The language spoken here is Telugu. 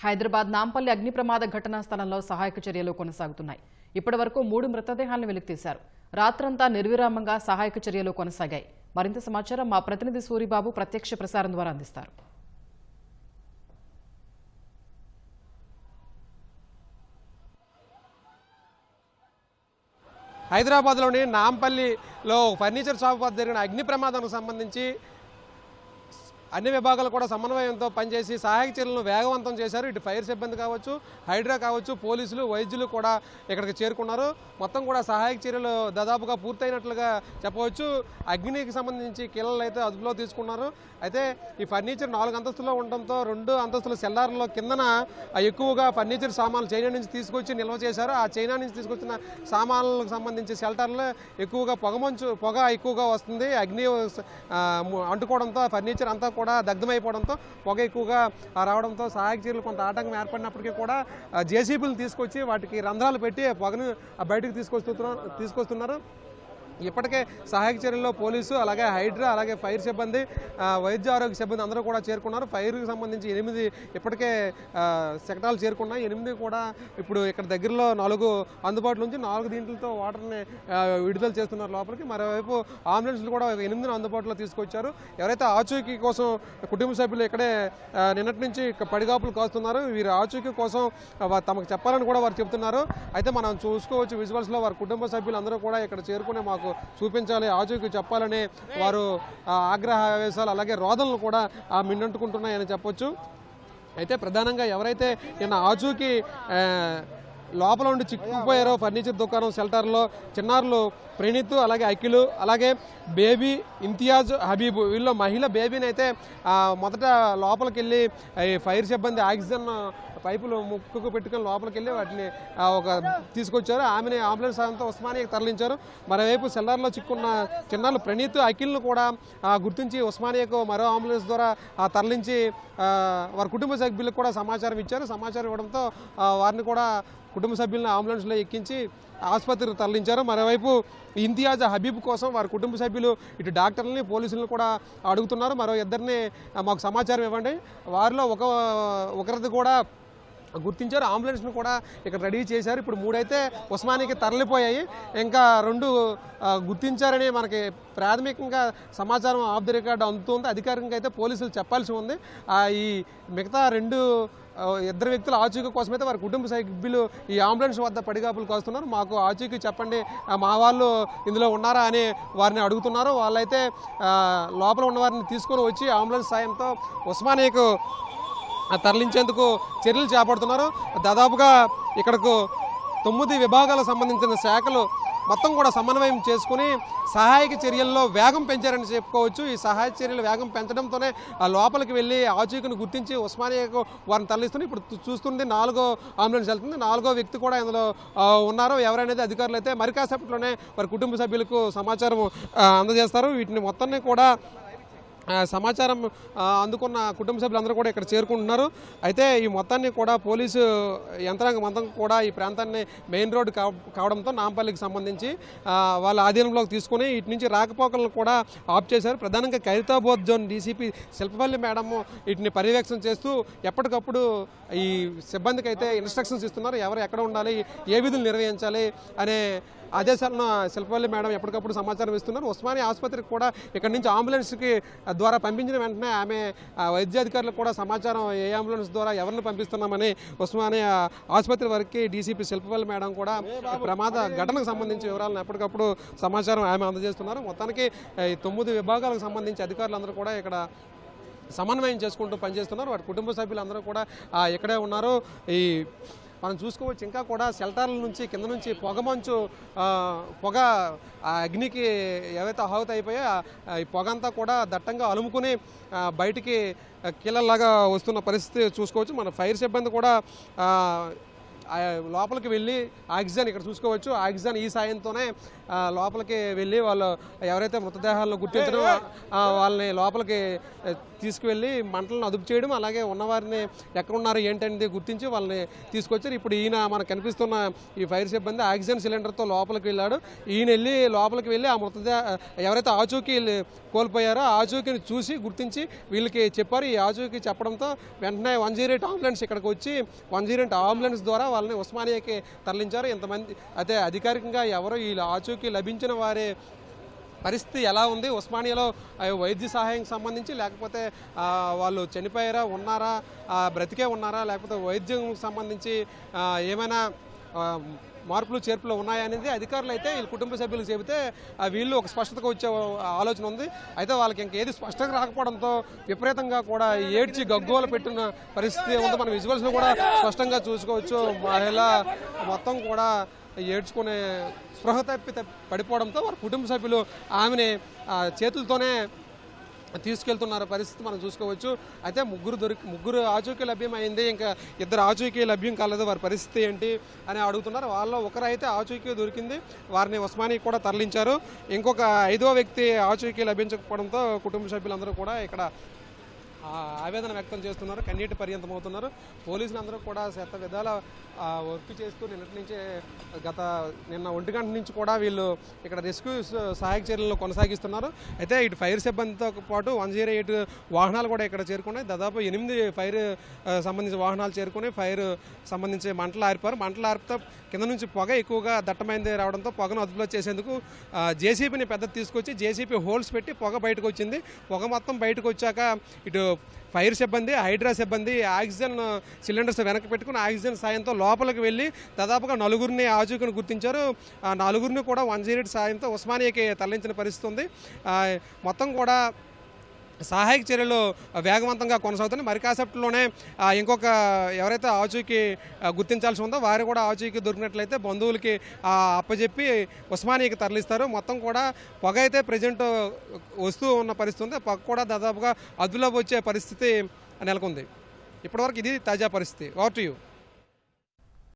హైదరాబాద్ నాంపల్లి అగ్ని ప్రమాద ఘటనా స్థలంలో సహాయక చర్యలు కొనసాగుతున్నాయి. ఇప్పటివరకు 3 మృతదేహాలను వెలికితీశారు. రాత్రంతా నిర్విరామంగా సహాయక చర్యలు కొనసాగాయి. మరింత సమాచారం మా ప్రతినిధి సూరిబాబు ప్రత్యక్ష ప్రసారం ద్వారా అందిస్తారు. హైదరాబాద్లోని నాంపల్లిలో ఫర్నిచర్ షాప్ వద్ద జరిగిన అగ్ని ప్రమాదానికి సంబంధించి అన్ని విభాగాలు కూడా సమన్వయంతో పనిచేసి సహాయక చర్యలను వేగవంతం చేశారు. ఇటు ఫైర్ సిబ్బంది కావచ్చు, హైడ్రా కావచ్చు, పోలీసులు, వైద్యులు కూడా ఇక్కడికి చేరుకున్నారు. మొత్తం కూడా సహాయక చర్యలు దాదాపుగా పూర్తయినట్లుగా చెప్పవచ్చు. అగ్నికి సంబంధించి కీలలు అయితే అదుపులో తీసుకున్నారు. అయితే ఈ ఫర్నిచర్ 4 అంతస్తుల్లో ఉండడంతో 2 అంతస్తుల సెల్లార్లో కిందన ఎక్కువగా ఫర్నిచర్ సామాన్లు చైనా నుంచి తీసుకొచ్చి నిల్వ చేశారు. ఆ చైనా నుంచి తీసుకొచ్చిన సామాన్లకు సంబంధించి షెల్టర్లో ఎక్కువగా పొగ ఎక్కువగా వస్తుంది. అగ్ని అంటుకోవడంతో ఫర్నిచర్ అంతా కూడా దగ్ధమైపోవడంతో పొగ ఎక్కువగా రావడంతో సహాయక చర్యలు కొంత ఆటంకం ఏర్పడినప్పటికీ కూడా జేసీబీలు తీసుకొచ్చి వాటికి రంధ్రాలు పెట్టి పొగను బయటకు తీసుకొస్తున్నారు. ఇప్పటికే సహాయక చర్యల్లో పోలీసు, అలాగే హైడ్రా, అలాగే ఫైర్ సిబ్బంది, వైద్య ఆరోగ్య సిబ్బంది అందరూ కూడా చేరుకున్నారు. ఫైర్కి సంబంధించి 8 ఇప్పటికే శకటాలు చేరుకున్నాయి. 8 కూడా ఇప్పుడు ఇక్కడ దగ్గరలో 4 అందుబాటులో నుంచి 4 దీంట్లతో వాటర్ని విడుదల చేస్తున్నారు లోపలికి. మరోవైపు అంబులెన్స్లు కూడా 8 అందుబాటులో తీసుకొచ్చారు. ఎవరైతే ఆచూకీ కోసం కుటుంబ సభ్యులు ఇక్కడే నిన్నటి నుంచి పడిగాపులు కాస్తున్నారు. వీరి ఆచూకీ కోసం తమకు చెప్పాలని కూడా వారు చెబుతున్నారు. అయితే మనం చూసుకోవచ్చు విజువల్స్లో వారి కుటుంబ సభ్యులు అందరూ కూడా ఇక్కడ చేరుకునే మాకు చూపించాలి, ఆచూకీ చెప్పాలని వారు ఆగ్రహ ఆవేశాలు అలాగే రోదనలు కూడా మిన్నంటుకుంటున్నాయని చెప్పొచ్చు. అయితే ప్రధానంగా ఎవరైతే నిన్న ఆచూకీ లోపల ఉండి చిక్కుపోయారో ఫర్నిచర్ దుకాణం షెల్టర్లో చిన్నారులు ప్రణీత్, అలాగే అఖిలు, అలాగే బేబీ, ఇంతియాజ్, హబీబు, వీళ్ళు మహిళ బేబీని అయితే మొదట లోపలికి వెళ్ళి ఫైర్ సిబ్బంది ఆక్సిజన్ పైపులు ముక్కుకు పెట్టుకుని లోపలికి వెళ్ళి వాటిని తీసుకొచ్చారు. ఆమెని అంబులెన్స్ సాయంతో ఉస్మానియాకి తరలించారు. మరోవైపు సెల్లార్లో చిక్కున్న చిన్నారులు ప్రణీత్, అఖిల్ను కూడా గుర్తించి ఉస్మానియాకు మరో అంబులెన్స్ ద్వారా తరలించి వారి కుటుంబ సభ్యులకు కూడా సమాచారం ఇచ్చారు. సమాచారం ఇవ్వడంతో వారిని కూడా కుటుంబ సభ్యులను అంబులెన్స్లో ఎక్కించి ఆసుపత్రికి తరలించారు. మరోవైపు ఇంతియాజ్, హబీబ్ కోసం వారి కుటుంబ సభ్యులు ఇటు డాక్టర్లని, పోలీసులను కూడా అడుగుతున్నారు. మరో 2 మాకు సమాచారం ఇవ్వండి. వారిలో ఒకరిది కూడా గుర్తించారు. అంబులెన్స్ను కూడా ఇక్కడ రెడీ చేశారు. ఇప్పుడు 3 అయితే ఉస్మానియాకి తరలిపోయాయి. ఇంకా 2 గుర్తించారని మనకి ప్రాథమికంగా సమాచారం ఆఫ్ ది రికార్డ్ అందుతుంది. అధికారికంగా అయితే పోలీసులు చెప్పాల్సి ఉంది. ఈ మిగతా 2 వ్యక్తుల ఆచూకీ కోసమైతే వారి కుటుంబ సభ్యులు ఈ అంబులెన్స్ వద్ద పడిగాపులు కాస్తున్నారు. మాకు ఆచూకీ చెప్పండి, మా వాళ్ళు ఇందులో ఉన్నారా అని వారిని అడుగుతున్నారు. వాళ్ళైతే లోపల ఉన్న వారిని తీసుకొని వచ్చి అంబులెన్స్ సాయంతో ఉస్మానియాకు తరలించేందుకు చర్యలు చేపడుతున్నారు. దాదాపుగా ఇక్కడకు 9 విభాగాలకు సంబంధించిన శాఖలు మొత్తం కూడా సమన్వయం చేసుకుని సహాయక చర్యల్లో వేగం పెంచారని చెప్పుకోవచ్చు. ఈ సహాయక చర్యలు వేగం పెంచడంతోనే లోపలికి వెళ్ళి ఆచూకీని గుర్తించి ఉస్మానియాకు వారిని తరలిస్తుంది. ఇప్పుడు చూస్తుంది 4వ అంబులెన్స్ వెళ్తుంది. 4వ వ్యక్తి కూడా ఇందులో ఉన్నారు. ఎవరనేది అధికారులు అయితే మరి కాసేపట్లోనే వారి కుటుంబ సభ్యులకు సమాచారం అందజేస్తారు. వీటిని మొత్తాన్ని కూడా సమాచారం అందుకున్న కుటుంబ సభ్యులందరూ కూడా ఇక్కడ చేరుకుంటున్నారు. అయితే ఈ మొత్తాన్ని కూడా పోలీసు యంత్రాంగం మొత్తం కూడా ఈ ప్రాంతాన్ని మెయిన్ రోడ్డు కావడంతో నాంపల్లికి సంబంధించి వాళ్ళ ఆధీనంలోకి తీసుకుని ఇటు నుంచి రాకపోకలను కూడా ఆఫ్ చేశారు. ప్రధానంగా ఖైరతాబాద్ జోన్ డీసీపీ శిల్పపల్లి మేడం వీటిని పర్యవేక్షణ చేస్తూ ఎప్పటికప్పుడు ఈ సిబ్బందికి అయితే ఇన్స్ట్రక్షన్స్ ఇస్తున్నారు. ఎవరు ఎక్కడ ఉండాలి, ఏ విధులు నిర్వహించాలి అనే ఆదేశాలను శిల్పపల్లి మేడం ఎప్పటికప్పుడు సమాచారం ఇస్తున్నారు. ఉస్మానియా ఆసుపత్రికి కూడా ఇక్కడ నుంచి అంబులెన్స్కి ద్వారా పంపించిన వెంటనే ఆమె వైద్యాధికారులకు కూడా సమాచారం ఏ అంబులెన్స్ ద్వారా ఎవరిని పంపిస్తున్నామని ఉస్మానియా ఆసుపత్రి వరకు డీసీపీ శిల్పపల్లి మేడం కూడా ప్రమాద ఘటనకు సంబంధించి వివరాలను ఎప్పటికప్పుడు సమాచారం ఆమె అందజేస్తున్నారు. మొత్తానికి 9 విభాగాలకు సంబంధించి అధికారులందరూ కూడా ఇక్కడ సమన్వయం చేసుకుంటూ పనిచేస్తున్నారు. వారి కుటుంబ సభ్యులందరూ కూడా ఇక్కడే ఉన్నారు. మనం చూసుకోవచ్చు ఇంకా కూడా షెల్టర్ల నుంచి కింద నుంచి పొగ అగ్నికి ఏవైతే ఆహుతి అయిపోయా ఈ పొగ అంతా కూడా దట్టంగా అలుముకుని బయటికి కీలలాగా వస్తున్న పరిస్థితి చూసుకోవచ్చు. మన ఫైర్ సిబ్బంది కూడా లోపలికి వెళ్ళి ఆక్సిజన్ ఇక్కడ చూసుకోవచ్చు, ఆక్సిజన్ ఈ సాయంతోనే లోపలికి వెళ్ళి వాళ్ళు ఎవరైతే మృతదేహాలను గుర్తించడం వాళ్ళని లోపలికి తీసుకువెళ్ళి మంటలను అదుపు చేయడం, అలాగే ఉన్నవారిని ఎక్కడున్నారు ఏంటనేది గుర్తించి వాళ్ళని తీసుకొచ్చారు. ఇప్పుడు ఈయన మనకు కనిపిస్తున్న ఈ ఫైర్ సిబ్బంది ఆక్సిజన్ సిలిండర్తో లోపలికి వెళ్ళాడు. ఈయన వెళ్ళి లోపలికి వెళ్ళి ఆ ఎవరైతే ఆచూకీ కోల్పోయారో ఆ ఆచూకీని చూసి గుర్తించి వీళ్ళకి చెప్పారు. ఈ ఆచూకీ చెప్పడంతో వెంటనే 108 అంబులెన్స్ ఇక్కడికి వచ్చి 108 అంబులెన్స్ ద్వారా వాళ్ళని ఉస్మానియాకి తరలించారు. ఇంతమంది అయితే అధికారికంగా ఎవరో ఈ ఆచూకీ లభించిన వారి పరిస్థితి ఎలా ఉంది, ఉస్మానియాలో వైద్య సహాయం సంబంధించి, లేకపోతే వాళ్ళు చనిపోయారా, ఉన్నారా, బ్రతికే ఉన్నారా, లేకపోతే వైద్యం సంబంధించి ఏమైనా మార్పులు చేర్పులు ఉన్నాయనేది అధికారులు అయితే వీళ్ళ కుటుంబ సభ్యులకు చెబితే వీళ్ళు ఒక స్పష్టతకు వచ్చే ఆలోచన ఉంది. అయితే వాళ్ళకి ఇంకేది స్పష్టంగా రాకపోవడంతో విపరీతంగా కూడా ఏడ్చి గగ్గోలు పెట్టిన పరిస్థితి ఉంది. మనం విజువల్స్లో కూడా స్పష్టంగా చూసుకోవచ్చు. మహిళ మొత్తం కూడా ఏడ్చుకునే స్పృహ తప్పి పడిపోవడంతో వారి కుటుంబ సభ్యులు ఆమెని చేతులతోనే తీసుకెళ్తున్నారు పరిస్థితి మనం చూసుకోవచ్చు. అయితే ముగ్గురు ఆచూకీ లభ్యమైంది, ఇంకా 2 ఆచూకీ లభ్యం కాలేదు. వారి పరిస్థితి ఏంటి అని అడుగుతున్నారు. వాళ్ళలో ఒకరు అయితే ఆచూకీ దొరికింది, వారిని ఉస్మానియాకి కూడా తరలించారు. ఇంకొక 5వ వ్యక్తి ఆచూకీ లభించకపోవడంతో కుటుంబ సభ్యులందరూ కూడా ఇక్కడ ఆవేదన వ్యక్తం చేస్తున్నారు, కన్నీటి పర్యంతం అవుతున్నారు. పోలీసులు అందరూ కూడా శత విధాల వర్క్ చేస్తూ నిన్నటి నుంచే నిన్న 1 గంట నుంచి కూడా వీళ్ళు ఇక్కడ రెస్క్యూ సహాయక చర్యలను కొనసాగిస్తున్నారు. అయితే ఇటు ఫైర్ సిబ్బందితో పాటు 108 వాహనాలు కూడా ఇక్కడ చేరుకున్నాయి. దాదాపు 8 ఫైర్ సంబంధించిన వాహనాలు చేరుకుని ఫైర్ సంబంధించి మంటలు ఆరిపారు. మంటలు ఆరిపితే కింద నుంచి పొగ ఎక్కువగా దట్టమైంది రావడంతో పొగను అదుపులో చేసేందుకు జేసీబీని పెద్దది తీసుకొచ్చి జేసీబీ హోల్స్ పెట్టి పొగ బయటకు వచ్చింది. పొగ మొత్తం బయటకు వచ్చాక ఇటు ఫైర్ సిబ్బంది, హైడ్రా సిబ్బంది ఆక్సిజన్ సిలిండర్స్ వెనక్కి పెట్టుకుని ఆక్సిజన్ సాయంతో లోపలికి వెళ్ళి దాదాపుగా 4 ఆచూకీని గుర్తించారు. ఆ 4 కూడా 108 సాయంతో ఉస్మానియాకి తరలించిన పరిస్థితి ఉంది. మొత్తం కూడా సహాయక చర్యలు వేగవంతంగా కొనసాగుతున్నాయి. మరి కాసేపట్లోనే ఇంకొక ఎవరైతే ఆచూకీ గుర్తించాల్సి ఉందో వారు కూడా ఆచూకీ దొరికినట్లయితే బంధువులకి అప్పచెప్పి ఉస్మానియాకి తరలిస్తారు. మొత్తం కూడా పొగ అయితే ప్రజెంట్ వస్తూ ఉన్న పరిస్థితి ఉంది. పొగ కూడా దాదాపుగా అదుపులోకి వచ్చే పరిస్థితి నెలకొంది. ఇప్పటివరకు ఇది తాజా పరిస్థితి. Over to you.